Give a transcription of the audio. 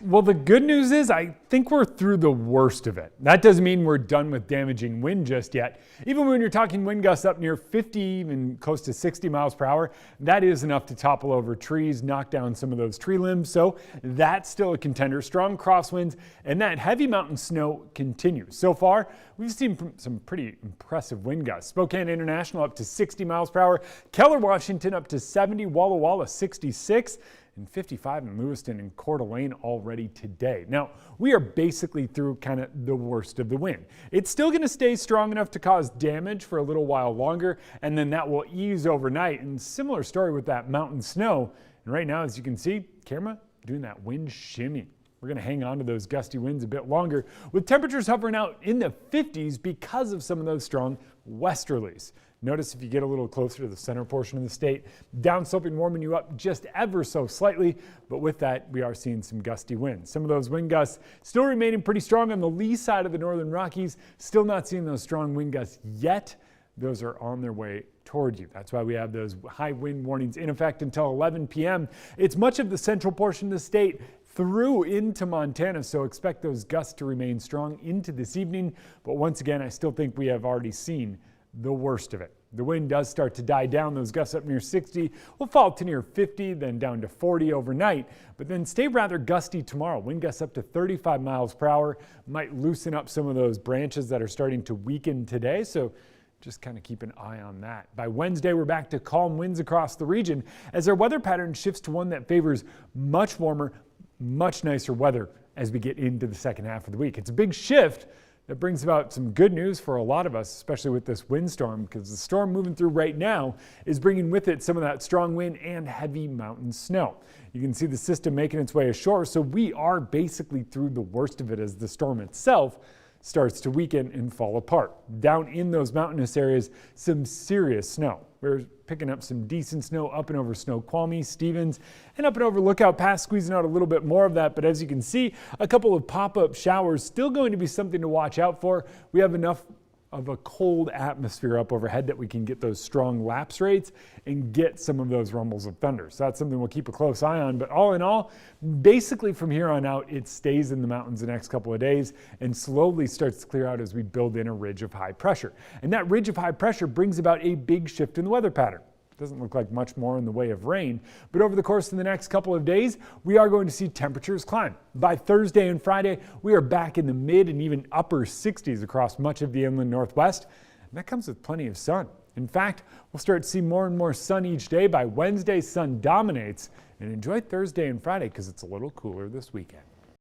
Well, the good news is I think we're through the worst of it. That doesn't mean we're done with damaging wind just yet. Even when you're talking wind gusts up near 50, even close to 60 miles per hour, that is enough to topple over trees, knock down some of those tree limbs. So that's still a contender. Strong crosswinds and that heavy mountain snow continues. So far, we've seen some pretty impressive wind gusts. Spokane International up to 60 miles per hour. Keller, Washington up to 70. Walla Walla 66. And 55 in Lewiston and Coeur d'Alene already today. Now, we are basically through kind of the worst of the wind. It's still going to stay strong enough to cause damage for a little while longer, and then that will ease overnight. And similar story with that mountain snow. And right now, as you can see, camera doing that wind shimmy. We're going to hang on to those gusty winds a bit longer, with temperatures hovering out in the 50s because of some of those strong westerlies. Notice if you get a little closer to the center portion of the state, downsloping warming you up just ever so slightly, but with that, we are seeing some gusty winds. Some of those wind gusts still remaining pretty strong on the lee side of the northern Rockies, still not seeing those strong wind gusts yet. Those are on their way toward you. That's why we have those high wind warnings in effect until 11 p.m. It's much of the central portion of the state through into Montana, so expect those gusts to remain strong into this evening. But once again, I still think we have already seen the worst of it. The wind does start to die down. Those gusts up near 60 will fall to near 50, then down to 40 overnight, but then stay rather gusty tomorrow. Wind gusts up to 35 miles per hour might loosen up some of those branches that are starting to weaken today, so just kind of keep an eye on that. By Wednesday, we're back to calm winds across the region as our weather pattern shifts to one that favors much warmer, much nicer weather as we get into the second half of the week. It's a big shift that brings about some good news for a lot of us, especially with this windstorm, because the storm moving through right now is bringing with it some of that strong wind and heavy mountain snow. You can see the system making its way ashore, so we are basically through the worst of it as the storm itself starts to weaken and fall apart. Down in those mountainous areas, some serious snow. We're picking up some decent snow up and over Snoqualmie, Stevens, and up and over Lookout Pass, squeezing out a little bit more of that. But as you can see, a couple of pop-up showers still going to be something to watch out for. We have enough of a cold atmosphere up overhead that we can get those strong lapse rates and get some of those rumbles of thunder. So that's something we'll keep a close eye on. But all in all, basically from here on out, it stays in the mountains the next couple of days and slowly starts to clear out as we build in a ridge of high pressure. And that ridge of high pressure brings about a big shift in the weather pattern. Doesn't look like much more in the way of rain, but over the course of the next couple of days, we are going to see temperatures climb. By Thursday and Friday, we are back in the mid and even upper 60s across much of the inland Northwest, and that comes with plenty of sun. In fact, we'll start to see more and more sun each day. By Wednesday, sun dominates, and enjoy Thursday and Friday because it's a little cooler this weekend.